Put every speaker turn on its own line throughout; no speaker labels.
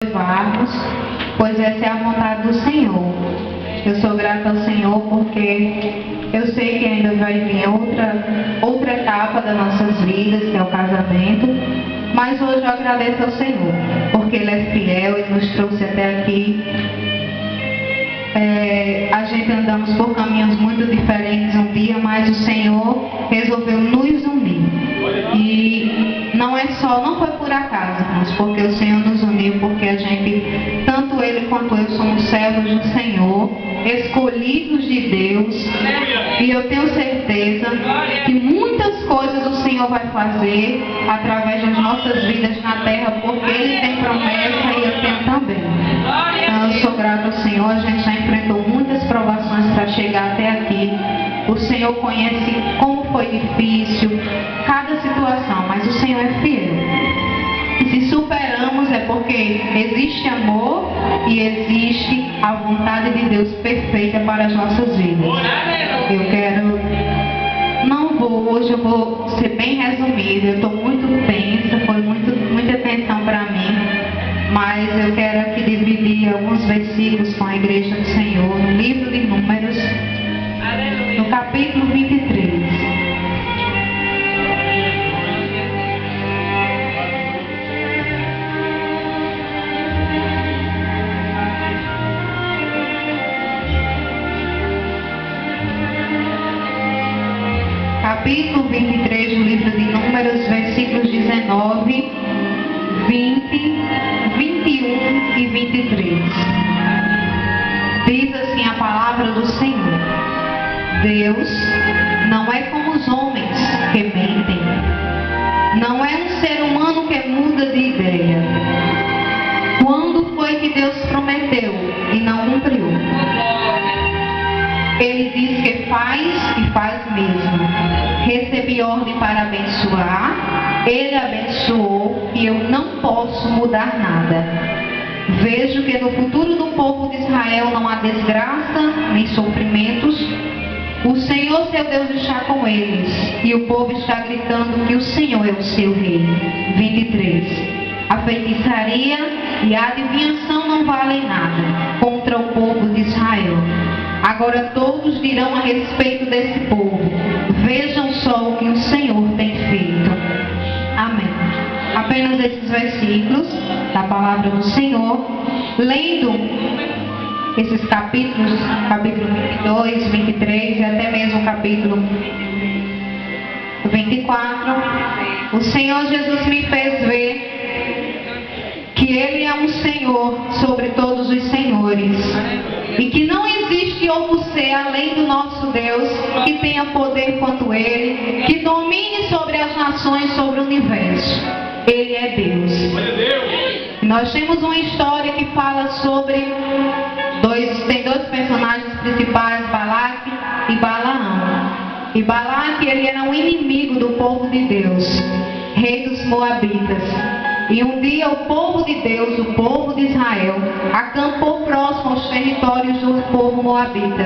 levarmos, pois essa é a vontade do Senhor. Eu sou grata ao Senhor porque eu sei que ainda vai vir outra etapa das nossas vidas, que é o casamento, mas hoje eu agradeço ao Senhor, porque Ele é fiel e nos trouxe até aqui. A gente andamos por caminhos muito diferentes um dia, mas o Senhor resolveu nos unir. E não foi por acaso, mas porque o Senhor nos uniu, porque a gente, tanto Ele quanto eu, somos servos do Senhor, escolhidos de Deus, e eu tenho certeza que muitas coisas o Senhor vai fazer através das nossas vidas na terra, porque Ele tem promessa e eu tenho também. Então eu sou grata ao Senhor. A gente já enfrentou muitas provações para chegar até aqui. O Senhor conhece como foi difícil cada situação, mas o Senhor é fiel. E se superamos é porque existe amor e existe a vontade de Deus perfeita para as nossas vidas. Hoje eu vou ser bem resumida. Eu estou muito tensa, foi muita tensão para mim, mas eu quero aqui dividir alguns versículos com a igreja do Senhor, no livro de Números, no capítulo 23. Capítulo 23 do livro de Números, versículos 19, 20, 21 e 23. Diz assim a palavra do Senhor: Deus não é como os homens que mentem, não é um ser humano que muda de ideia. Quando foi que Deus prometeu e não cumpriu? Ele diz que faz e faz mesmo. Recebi ordem para abençoar, Ele abençoou e eu não posso mudar nada. Vejo que no futuro do povo de Israel não há desgraça nem sofrimentos. O Senhor seu Deus está com eles e o povo está gritando que o Senhor é o seu rei. 23. A feitiçaria e a adivinhação não valem nada contra o povo de Israel. Agora todos dirão a respeito desse povo: vejam só o que o Senhor tem feito. Amém. Apenas esses versículos da palavra do Senhor. Lendo esses capítulos, capítulo 22, 23 e até mesmo o capítulo 24, o Senhor Jesus me fez ver que Ele é um Senhor sobre todos os senhores, e que não existe outro ser além do nosso Deus que tenha poder quanto Ele, que domine sobre as nações, sobre o universo. Ele é Deus. Nós temos uma história que fala sobre tem dois personagens principais, Balaque e Balaão. E Balaque, ele era um inimigo do povo de Deus, rei dos Moabitas. E um dia o povo de Deus, o povo de Israel, acampou próximo aos territórios do povo moabita.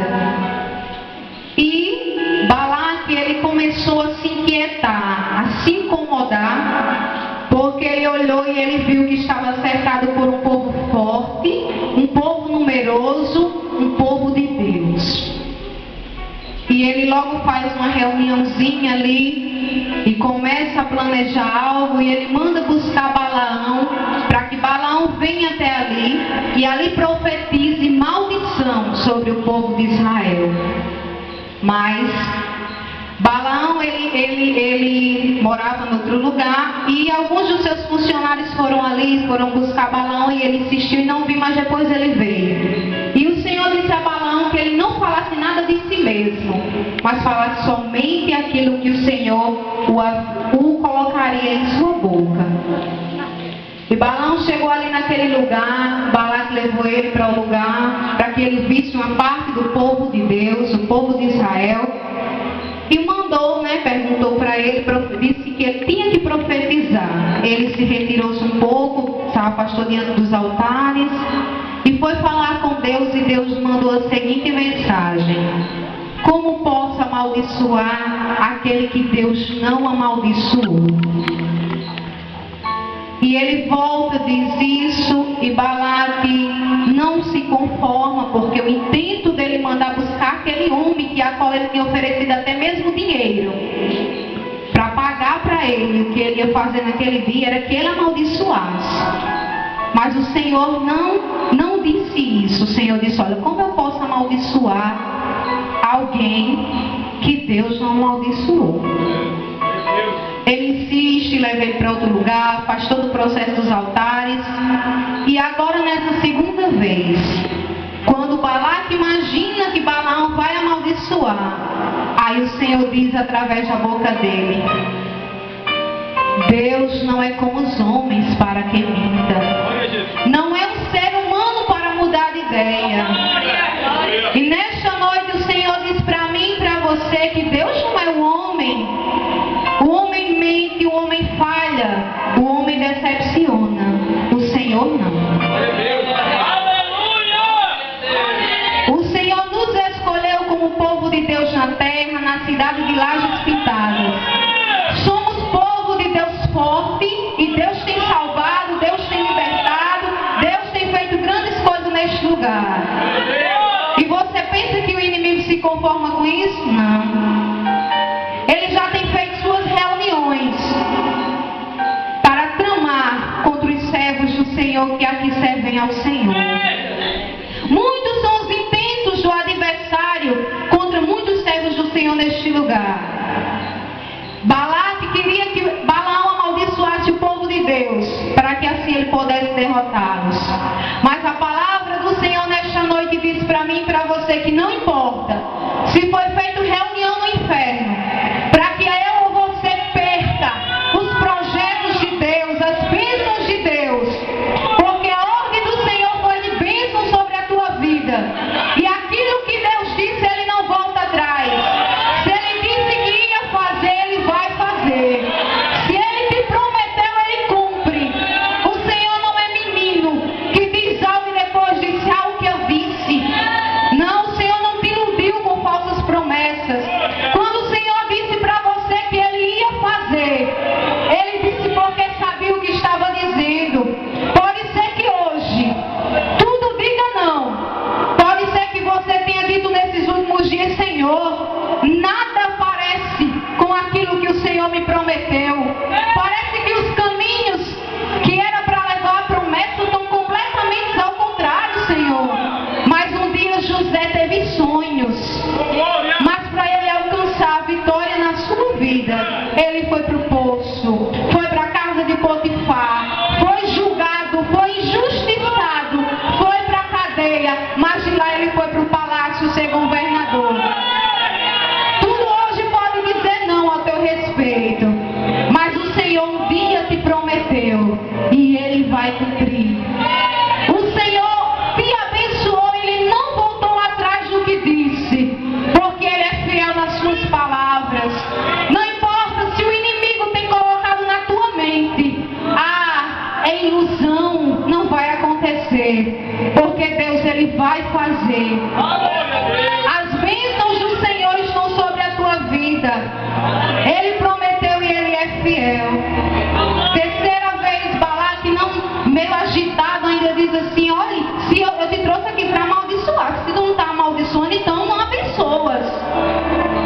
E Balaque, ele começou a se inquietar, a se incomodar, porque ele olhou e ele viu que estava cercado por um povo forte, um povo numeroso, um povo de Deus. E ele logo faz uma reuniãozinha ali e começa a planejar algo, e ele manda buscar Balaão, para que Balaão venha até ali e ali profetize maldição sobre o povo de Israel. Mas Balaão, ele morava em outro lugar, e alguns dos seus funcionários foram ali, foram buscar Balaão, e ele insistiu e não viu, mas depois ele veio. E o Senhor disse a Balaão que ele não falasse nada de si mesmo, mas falasse somente aquilo que o Senhor o colocaria em sua boca. E Balaão chegou ali naquele lugar, Balaque levou ele para o lugar, para que ele visse uma parte do povo de Deus, o povo de Israel, e mandou, perguntou para ele, disse que ele tinha que profetizar. Ele se retirou-se um pouco, se afastou diante dos altares, e foi falar com Deus, e Deus mandou a seguinte mensagem: como posso amaldiçoar aquele que Deus não amaldiçoou? E ele volta, diz isso, e Balaque não se conforma, porque o intento dele mandar buscar aquele homem que a qual ele tinha oferecido até mesmo dinheiro para pagar para ele, o que ele ia fazer naquele dia era que ele amaldiçoasse. Mas o Senhor não disse isso. O Senhor disse: olha, como eu posso amaldiçoar alguém que Deus não amaldiçoou? Ele insiste, leva ele para outro lugar, faz todo o processo dos altares. E agora nessa segunda vez, quando Balaque imagina que Balaão vai amaldiçoar, aí o Senhor diz através da boca dele: Deus não é como os homens para que minta. Não é um ser humano para mudar de ideia. E nesta noite o Senhor diz para mim e para você que Deus não é o homem. O homem mente, o homem falha, o homem decepciona. O Senhor não. O Senhor nos escolheu como povo de Deus na terra, na cidade de Lajes Pintadas. Somos povo de Deus forte, e Deus tem salvado, Deus tem libertado, Deus tem feito grandes coisas neste lugar. E você pensa que o inimigo se conforma com isso? Não. Ele já tem feito suas reuniões para tramar contra os servos do Senhor que aqui servem ao Senhor. Muitos são os intentos do adversário contra muitos servos do Senhor neste lugar. Balaque queria que Balaão amaldiçoasse o povo de Deus, para que assim ele pudesse derrotá-los. Mas a palavra do Senhor nesta noite diz para mim e para você que não importa se foi feita reunião no inferno, para que eu ou você perca os projetos de Deus, as bênçãos de Deus, porque a ordem do Senhor foi de bênção sobre a tua vida. E aquilo que Deus disse, Ele não volta atrás. Se Ele disse que ia fazer, Ele vai fazer. Se Ele te prometeu, Ele cumpre. O Senhor não é menino que diz algo e depois diz algo que eu disse. Não, o Senhor não te iludiu com falsas promessas. Quando o Senhor disse para você que Ele ia fazer, Ele disse porque sabia o que estava dizendo. Pode ser que hoje tudo diga não. Pode ser que você tenha dito nesses últimos dias: Senhor, nada parece com aquilo que o Senhor me prometeu. Parece que os caminhos que era para levar a promessa estão completamente ao contrário, Senhor. Mas um dia José teve sonhos, mas para ele alcançar a vitória na sua vida, ele foi para o poço, foi para a casa de Potifar, foi julgado, foi injustiçado, foi para a cadeia, mas de lá ele foi para o palácio ser governador. Tudo hoje pode dizer não ao teu respeito, mas o Senhor um dia te prometeu e Ele vai cumprir. O Senhor te abençoou, Ele não voltou atrás do que disse, porque Ele é fiel nas suas palavras. Não importa se o inimigo tem colocado na tua mente: é ilusão, não vai acontecer, porque Deus, Ele vai fazer. As bênçãos do Senhor estão sobre a tua vida. Ele prometeu e Ele é fiel. Terceira vez, Balaque, não, meio agitado, ainda diz assim: olha, se eu te trouxe aqui para amaldiçoar, se tu não está amaldiçoando, então não abençoas.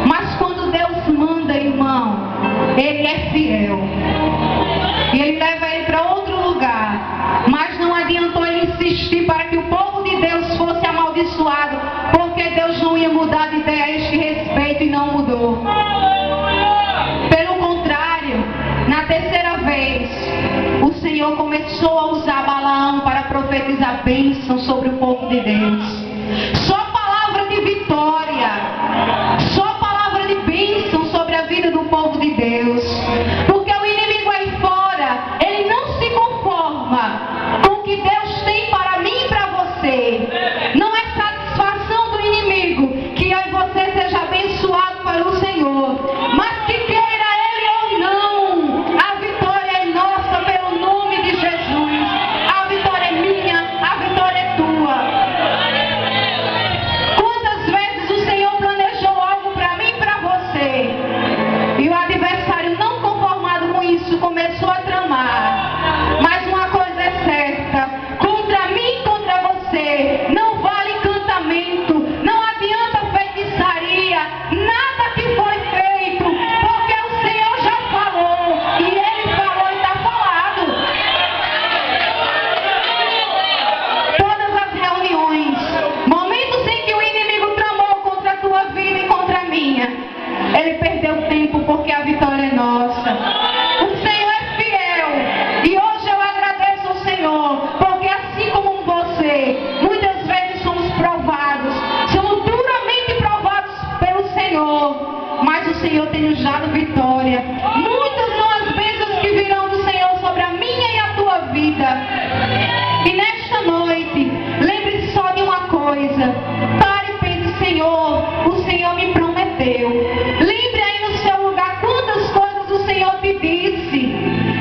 Mas quando Deus manda, irmão, Ele é fiel. E Ele leva ele para outro lugar. Mas não adiantou ele insistir para que o povo de Deus fosse amaldiçoado, porque Deus não ia mudar de ideia a este respeito, e não mudou. Pelo contrário, na terceira vez, o Senhor começou a usar Balaão para profetizar bênção sobre o povo de Deus. Só palavra de vitória, só palavra de bênção sobre a vida do povo de Deus. Porque o inimigo aí fora, ele não se conforma com o que Deus tem para mim e para você. Não é satisfação do inimigo que eu e você seja abençoado pelo Senhor, mas que queira ele ou não, a vitória é nossa pelo nome de Jesus. A vitória é minha, a vitória é tua. coisa. Pare e pense, Senhor, o Senhor me prometeu. Lembre aí no seu lugar quantas coisas o Senhor te disse.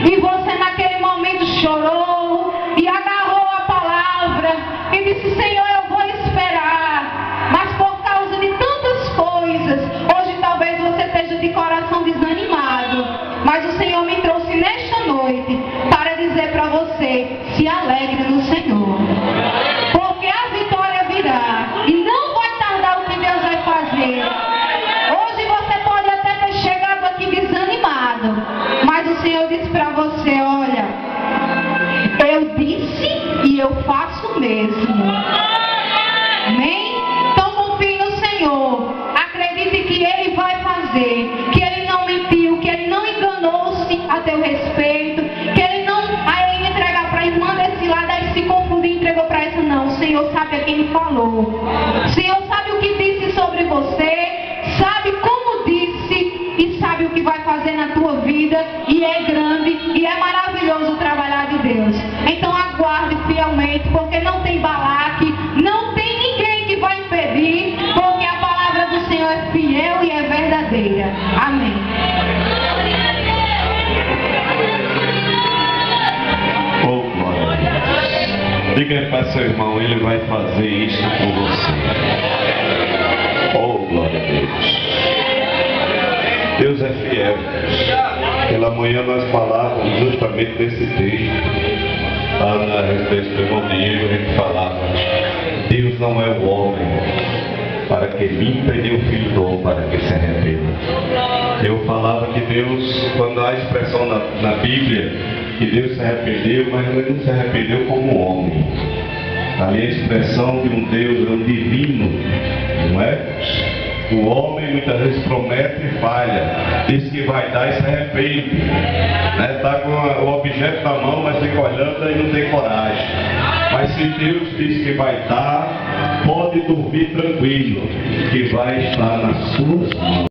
E você naquele momento chorou e agarrou a palavra e disse, Senhor, eu vou esperar. Mas por causa de tantas coisas, hoje talvez você esteja de coração desanimado. Mas o Senhor me trouxe nesta noite para dizer para você, se alegre no Senhor. Porque a vitória virá e não vai tardar o que Deus vai fazer. Hoje você pode até ter chegado aqui desanimado, mas o Senhor disse para você, olha, eu disse e eu faço o mesmo. Amém? Então confie no Senhor. Acredite que Ele vai fazer, que Ele não mentiu, que Ele não enganou-se a teu respeito, que Ele não ia entregar para a irmã desse lado, aí se confundiu e entregou para essa. Não, o Senhor sabe a quem falou. O Senhor sabe o que disse sobre você, sabe como disse e sabe o que vai fazer na tua vida, e é grande e é maravilhoso o trabalhar de Deus. Então aguarde fielmente, porque não tem Balaque, não tem ninguém que vai impedir, porque a palavra do Senhor é fiel e é verdadeira. Amém.
Oh, glória a Deus. Diga para seu irmão, ele vai fazer isso por você. Oh, glória a Deus. Deus é fiel. Pela manhã nós falávamos justamente desse texto. Lá na respeito do irmão Diego, a gente falava: Deus não é o homem para que minta, e nem o filho do homem para que se arrependa. Eu falava que Deus, quando há a expressão na Bíblia que Deus se arrependeu, mas Ele não se arrependeu como homem. Ali a expressão de um Deus, um divino, não é? O homem muitas vezes promete e falha, diz que vai dar e se arrepende, né? Está com o objeto na mão, mas fica olhando e não tem coragem. Mas se Deus diz que vai dar, pode dormir tranquilo, que vai estar nas suas mãos.